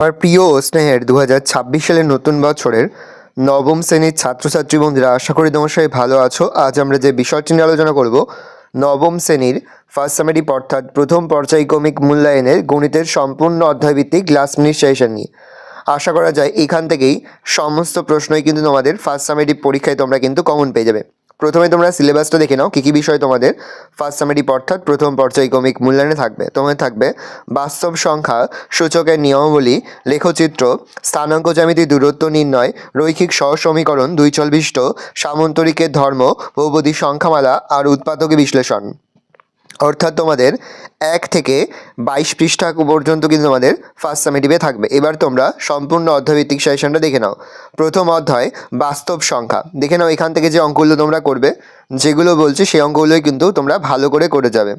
আমার প্রিয় ও স্নেহের 2026 সালের নতুন বছরের নবম শ্রেণীর ছাত্রছাত্রী বন্ধুরা, আশা করি তোমার সবাই ভালো আছো। আজ আমরা যে বিষয়টি নিয়ে আলোচনা করব, নবম শ্রেণীর ফার্স্ট সামেটিভ অর্থাৎ প্রথম পর্যায়ক্রমিক মূল্যায়নের গণিতের সম্পূর্ণ অধ্যায়ভিত্তিক লাস্ট মিনিট সেশন নিয়ে। আশা করা যায় এখান থেকেই সমস্ত প্রশ্নই কিন্তু তোমাদের ফার্স্ট সামেটিভ পরীক্ষায় তোমরা কিন্তু কমন পেয়ে যাবে। প্রথমে তোমরা সিলেবাসটা দেখে নাও, কী কী বিষয় তোমাদের ফার্স্ট সামেটিভ অর্থাৎ প্রথম পর্যায়ক্রমিক মূল্যায়নে থাকবে। তোমাদের থাকবে বাস্তব সংখ্যা সূচকের নিয়মাবলী, লেখচিত্র, স্থানাঙ্ক জ্যামিতি, দূরত্ব নির্ণয়, রৈখিক সহসমীকরণ, দুই চল বিশিষ্ট সামন্তরিকের ধর্ম, বহুপদী সংখ্যামালা আর উৎপাদক বিশ্লেষণ। অর্থাৎ তোমাদের 1 থেকে 22 পৃষ্ঠা পর্যন্ত কিন্তু তোমাদের ফার্স্ট সামেটিভে থাকবে। এবার তোমরা সম্পূর্ণ অধ্যায়ভিত্তিক সেশনটা দেখে নাও। প্রথম অধ্যায় বাস্তব সংখ্যা দেখে নাও। এখান থেকে যে অঙ্কগুলো তোমরা করবে, যেগুলো বলছি সেই অঙ্কগুলোই কিন্তু তোমরা ভালো করে যাবে।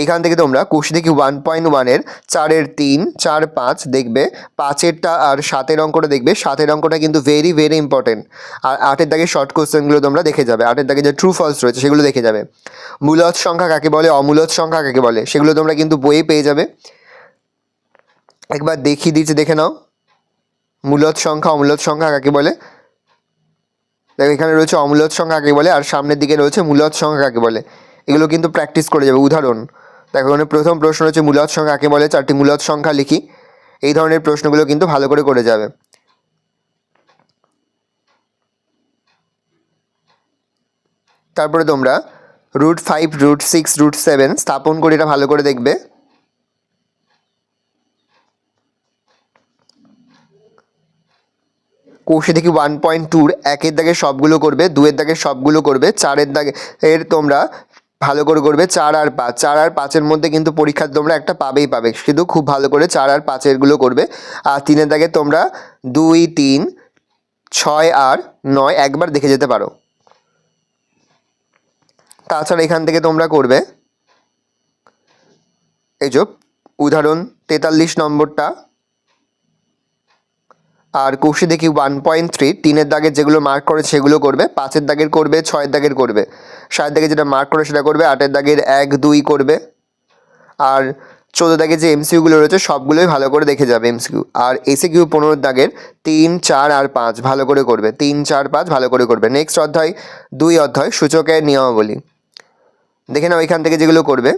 এখান থেকে তোমরা কোষে দেখি 1.1-এর 4-এর 3, 4, 5 দেখবে, 5-এরটা আর 7-এর অঙ্কটা দেখবে। 7-এর অঙ্কটা কিন্তু ভেরি ভেরি ইম্পর্টেন্ট। আর 8-এর দাগে শর্ট কোশ্চেনগুলো তোমরা দেখে যাবে। 8-এর দাগে যে ট্রু ফলস রয়েছে সেগুলো দেখে যাবে। মূলদ সংখ্যা কাকে বলে, অমূলদ সংখ্যা কাকে বলে, সেগুলো তোমরা কিন্তু বইয়ে পেয়ে যাবে। একবার দেখিয়ে দিচ্ছি, দেখে নাও। মূলদ সংখ্যা অমূলদ সংখ্যা কাকে বলে, দেখো এখানে রয়েছে অমূলদ সংখ্যা কাকে বলে, আর সামনের দিকে রয়েছে মূলদ সংখ্যা কাকে বলে। এগুলো কিন্তু প্র্যাকটিস করে যাবে। উদাহরণ দেখো, এখানে প্রথম প্রশ্ন হচ্ছে মূলদ সংখ্যা কাকে বলে, 4টি মূলদ সংখ্যা লিখি। এই ধরনের প্রশ্নগুলো কিন্তু ভালো করে যাবে। তারপরে তোমরা √5, √6, √7 স্থাপন করে এটা ভালো করে দেখবে। কোষে দেখি 1.2-র 1-এর দাগে সবগুলো করবে, 2-এর দাগে সবগুলো করবে, 4-এর দাগে তোমরা ভালো করে করবে। 4 আর 5, 4 আর 5-এর মধ্যে কিন্তু পরীক্ষাতে তোমরা একটা পাবে, কিন্তু খুব ভালো করে 4 আর 5-এরগুলো করবে। আর 3-এর দাগে তোমরা 2, 3, 6 আর 9 একবার দেখে যেতে পারো। তাছাড়া এখান থেকে তোমরা করবে এই যে উদাহরণ 43 নম্বরটা। আর কোষে দেখি 1.3, 3-এর দাগের যেগুলো মার্ক করে সেগুলো করবে, 5-এর দাগের করবে, 6-এর দাগের করবে, 7-এর দাগে যেটা মার্ক করে সেটা করবে, 8-এর দাগের 1, 2 করবে। আর 14 দাগের যে এমসিকিউগুলো রয়েছে সবগুলোই ভালো করে দেখে যাবে এমসিকিউ। আর এসিকিউ 15 দাগের 3, 4 আর 5 ভালো করে করবে, 3, 4, 5 ভালো করে করবে। নেক্সট অধ্যায় 2 অধ্যায় সূচকের নিয়মাবলী দেখে নাও। এখান থেকে যেগুলো করবে,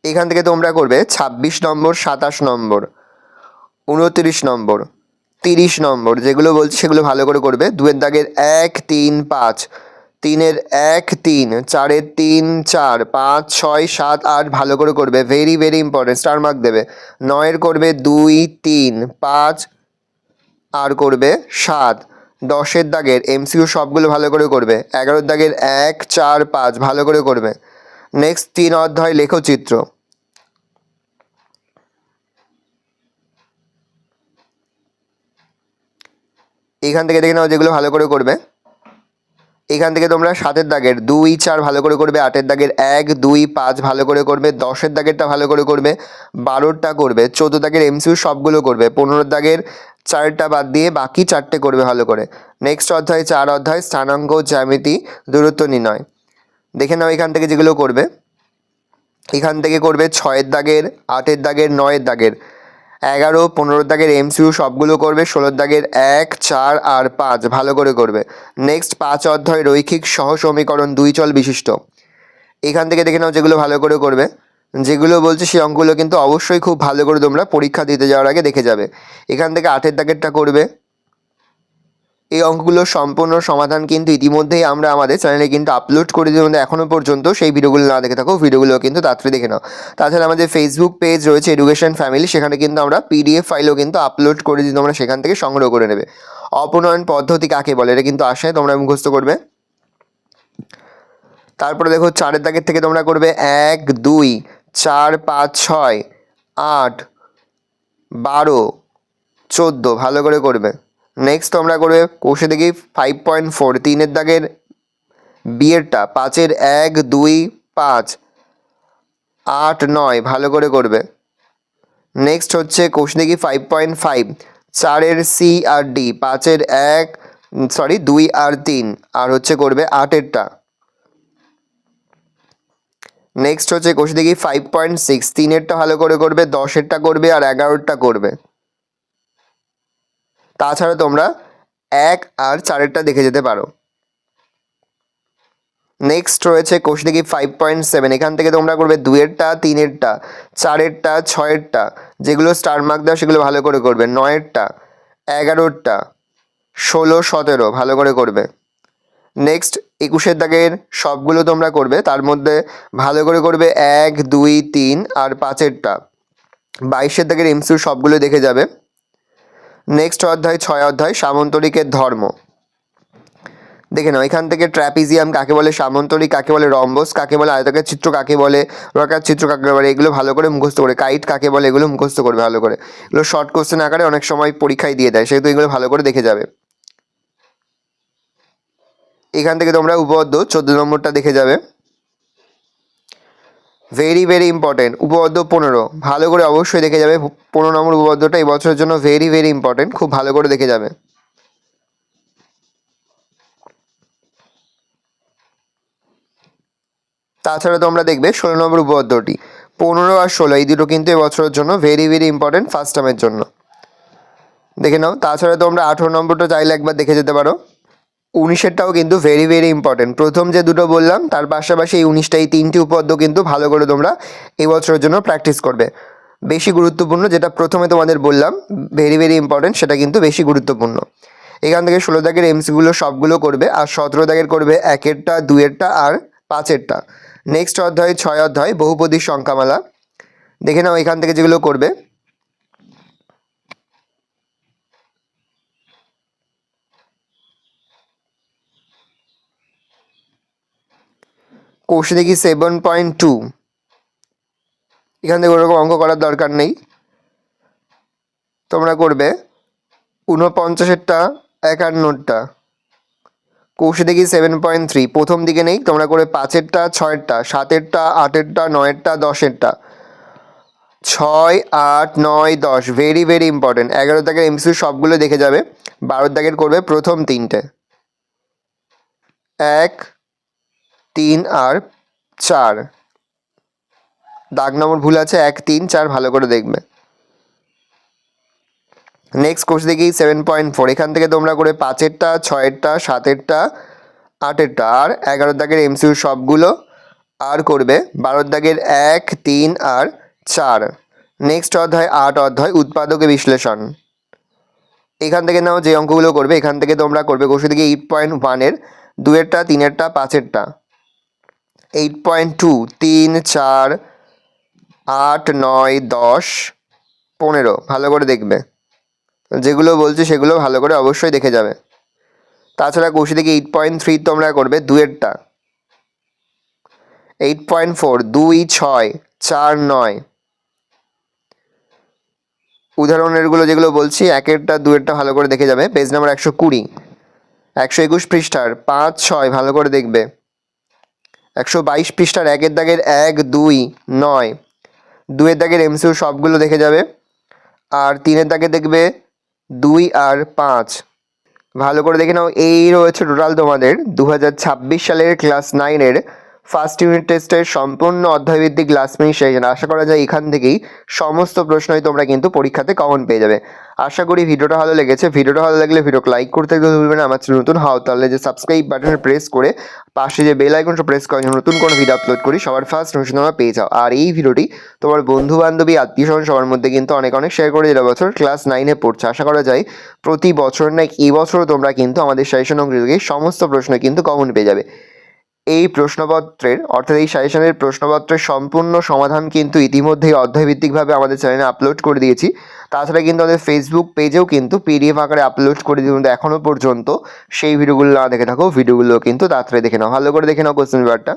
এখান থেকে তোমরা করবে 26 নম্বর, 27 নম্বর, 29 নম্বর, 30 নম্বর, যেগুলো বলছি সেগুলো ভালো করে করবে। 2-এর দাগের 1, 3, 5, 3-এর 1, 3, 4-এর 3, 4, 5, 6, 7, 8 ভালো করে করবে, very very important, star mark দেবে। 9-এর করবে 2, 3, 5 আর করবে 7। 10-এর দাগের এমসিকিউ সবগুলো ভালো করে করবে। 11-এর দাগের 1, 4, 5 ভালো করে করবে। নেক্সট 3 অধ্যায় লেখচিত্র। এখান থেকে দেখে নাও যেগুলো ভালো করে করবে। এখান থেকে তোমরা 7-এর দাগের 2, 4 ভালো করে করবে, 8-এর দাগের 1, 2, 5 ভালো করে করবে, 10-এর দাগেরটা ভালো করে করবে, 12টা করবে, 14 দাগের এমসিকিউ সবগুলো করবে, 15 দাগের 4টা বাদ দিয়ে বাকি 4টে করবে ভালো করে। নেক্সট অধ্যায় 4 অধ্যায় স্থানাঙ্ক জ্যামিতি, দূরত্ব নির্ণয় দেখে নাও। এখান থেকে যেগুলো করবে, এখান থেকে করবে 6-এর দাগের, 8-এর দাগের, 9-এর দাগের, 11, 15 দাগের এমসিকিউ সবগুলো করবে, 16 দাগের 1, 4 আর 5 ভালো করে করবে। নেক্সট 5 অধ্যায় রৈখিক সহসমীকরণ, দুই চল বিশিষ্ট। এখান থেকে দেখে নাও যেগুলো ভালো করে করবে, যেগুলো বলছে সেই অঙ্কগুলো কিন্তু অবশ্যই খুব ভালো করে তোমরা পরীক্ষা দিতে যাওয়ার আগে দেখে যাবে। এখান থেকে 8-এর দাগেরটা করবে। এই অঙ্কগুলোর সম্পূর্ণ সমাধান কিন্তু ইতিমধ্যেই আমরা আমাদের চ্যানেলে কিন্তু আপলোড করে দিই। এখনও পর্যন্ত সেই ভিডিওগুলো না দেখে থাকো, ভিডিওগুলো কিন্তু তাড়াতাড়ি দেখে নাও। তাছাড়া আমাদের ফেসবুক পেজ রয়েছে এডুকেশন ফ্যামিলি, সেখানে কিন্তু আমরা পিডিএফ ফাইলও কিন্তু আপলোড করে দিই, তোমরা সেখান থেকে সংগ্রহ করে নেবে। অপনয়ন পদ্ধতি কাকে বলে, এটা কিন্তু আসে, তোমরা মুখস্থ করবে। তারপরে দেখো 4-এর দাগের থেকে তোমরা করবে 1, 2, 4, 5, 6, 8, 12, 14 ভালো করে করবে। নেক্সট তোমরা করবে কোষে দেখি 5.4, 3-এর দাগের বিয়েরটা, 5-এর 1, 2, 5, 8, 9 ভালো করে করবে। নেক্সট হচ্ছে কোষে দেখি 5.5, 4-এর সি আর ডি, 5-এর 2 আর 3 আর হচ্ছে করবে 8-এরটা। নেক্সট হচ্ছে কোষে দেখি 5.6, 3-এরটা ভালো করে করবে, 10-এরটা করবে আর 11-এরটা করবে। তাছাড়া তোমরা 1 আর 4-এরটা দেখে যেতে পারো। নেক্সট রয়েছে কোষে দেখি 5.7, এখান থেকে তোমরা করবে 2-এরটা, 3-এরটা, 4-এরটা, 6-এরটা, যেগুলো স্টার মার্ক দেওয়া সেগুলো ভালো করে করবে, 9-এরটা, 11-এরটা, 16, 17 ভালো করে করবে। নেক্সট 21-এর দাগের সবগুলো তোমরা করবে, তার মধ্যে ভালো করে করবে 1, 2, 3 আর 5-এরটা। 22-এর দাগের এমসিকিউ সবগুলো দেখে যাবে। নেক্সট অধ্যায় 6 অধ্যায় সামন্তরিকের ধর্ম। দেখে নাও এখান থেকে ট্র্যাপিজিয়াম কাকে বলে, সামন্তরিক কাকে বলে, রম্বস কাকে বলে, আয়তাকার চিত্র কাকে বলে, রকার চিত্র কাকে বলে, এগুলো ভালো করে মুখস্থ করে, কাইট কাকে বলে এগুলো মুখস্থ করবে ভালো করে। এগুলো শর্ট কোশ্চেন আকারে অনেক সময় পরীক্ষায় দিয়ে দেয়, সেহেতু এগুলো ভালো করে দেখে যাবে। এখান থেকে তোমরা উপপাদ্য 14 নম্বরটা দেখে যাবে। ভেরি ভেরি ইম্পর্টেন্ট, উপপাদ্য 15 ভালো করে অবশ্যই দেখে যাবে। 15 নম্বর উপপাদ্যটা এই বছরের জন্য ভেরি ভেরি ইম্পর্টেন্ট, খুব ভালো করে দেখে যাবে। তাছাড়া তোমরা দেখবে 16 নম্বর উপপাদ্যটি, 15 আর 16 এই দুটো কিন্তু এবছরের জন্য ভেরি ভেরি ইম্পর্টেন্ট ফার্স্ট টার্মের জন্য, দেখে নাও। তাছাড়া তোমরা 18 নম্বরটা চাইলে একবার দেখে যেতে পারো। 19-এরটাও কিন্তু ভেরি ভেরি ইম্পর্টেন্ট, প্রথম যে দুটো বললাম তার পাশাপাশি এই 19টা, এই 3টি উপপাদ্য কিন্তু ভালো করে তোমরা এবছরের জন্য প্র্যাকটিস করবে। বেশি গুরুত্বপূর্ণ যেটা প্রথমে তোমাদের বললাম ভেরি ভেরি ইম্পর্টেন্ট, সেটা কিন্তু বেশি গুরুত্বপূর্ণ। এখান থেকে 16 দাগের এমসিগুলো সবগুলো করবে, আর 17 দাগের করবে 1-এরটা, 2-এরটা আর 5-এরটা। নেক্সট অধ্যায় 6 অধ্যায় বহুপদীর সংখ্যামালা। দেখে নাও এখান থেকে যেগুলো করবে, কোষে দেখি 7.2, এখান থেকে ওরকম অঙ্ক করার দরকার নেই, তোমরা করবে 49-এরটা, 51-টা। কোষে দেখি 7.3, প্রথম দিকে নেই, তোমরা করে 5-এরটা, 6-এরটা, 7-এরটা, 8-এরটা, 9-এরটা, 10-এরটা। 6, 8, 9, 10 ভেরি ভেরি ইম্পর্টেন্ট। 11 দাগের এমসিকিউ সবগুলো দেখে যাবে। 12 দাগের করবে প্রথম 3টে, 1, 3 আর 4। দাগ নম্বর ভুল আছে, 1, 3, 4 ভালো করে দেখবে। নেক্সট কোর্স দেখি 7.4, এখান থেকে তোমরা করে 5-এরটা, 6-এরটা, 7-এরটা, 8-এরটা আর 11 দাগের এমসিকিউ সবগুলো, আর করবে 12 দাগের 1, 3 আর 4। নেক্সট অধ্যায় 8 অধ্যায় উৎপাদকে বিশ্লেষণ। এখান থেকে নাও যে অঙ্কগুলো করবে, এখান থেকে তোমরা করবে কোর্স থেকে 8.1-এর 2-এরটা, 3-এরটা, 5-এরটা। 8.2, 3, 4, 8, 9, 10, 15 ভালো করে দেখবে, যেগুলো বলছি সেগুলো ভালো করে অবশ্যই দেখে যাবে। তাছাড়া কোষে থেকে 8.3 তোমরা করবে 2-এরটা, 8.4, 2, 6, 4, 9। উদাহরণেরগুলো যেগুলো বলছি 1-এরটা, 2-এরটা ভালো করে দেখে যাবে। পেজ নাম্বার 120, 121 পৃষ্ঠার 5, 6 ভালো করে দেখবে। 122 পৃষ্ঠার 1-এর দাগের 1, 2, 9, 2-এর দাগের এমসিকিউ সবগুলো দেখে যাবে। আর 3-এর দাগে দেখবে 2 আর 5 ভালো করে দেখে নাও। এই রয়েছে টোটাল তোমাদের 2026 সালের ক্লাস 9-এর ফার্স্ট ইউনিট টেস্টের সম্পূর্ণ অধ্যায়ভিত্তিক লাস্ট মিনিট সেশন। আশা করা যায় এখান থেকেই সমস্ত প্রশ্নই তোমরা কিন্তু পরীক্ষাতে কমন পেয়ে যাবে। আশা করি ভিডিওটা ভালো লেগেছে। ভিডিওটা ভালো লাগলে ভিডিওকে লাইক করতে ভুলবে না। আমার চ্যানেল নতুন হও তাহলে যে সাবস্ক্রাইব বাটনে প্রেস করে পাশে যে বেল আইকনটা প্রেস করে নতুন কোনো ভিডিও আপলোড করি সবার ফার্স্ট নোটিফিকেশন তোমরা পেয়ে যাও। আর এই ভিডিওটি তোমার বন্ধু বান্ধবী আত্মীয় স্বজন সবার মধ্যে কিন্তু অনেক অনেক শেয়ার করে দিলে বছর ক্লাস 9-এ পড়ছে। আশা করা যায় প্রতি বছর না এই বছরও তোমরা কিন্তু আমাদের সাজেশন অঙ্ক থেকে সমস্ত প্রশ্ন কিন্তু কমন পেয়ে যাবে। এই প্রশ্নপত্রের অর্থাৎ এই সাজেশনের প্রশ্নপত্রের সম্পূর্ণ সমাধান কিন্তু ইতিমধ্যেই অধ্যায়ভিত্তিকভাবে আমাদের চ্যানেলে আপলোড করে দিয়েছি। তাছাড়া কিন্তু আমাদের ফেসবুক পেজেও কিন্তু পিডিএফ আকারে আপলোড করে দিই। এখনও পর্যন্ত সেই ভিডিওগুলো না দেখে থাকো, ভিডিওগুলো কিন্তু তাড়াতাড়ি দেখে নাও, ভালো করে দেখে নাও কোশ্চেন পেপারটা।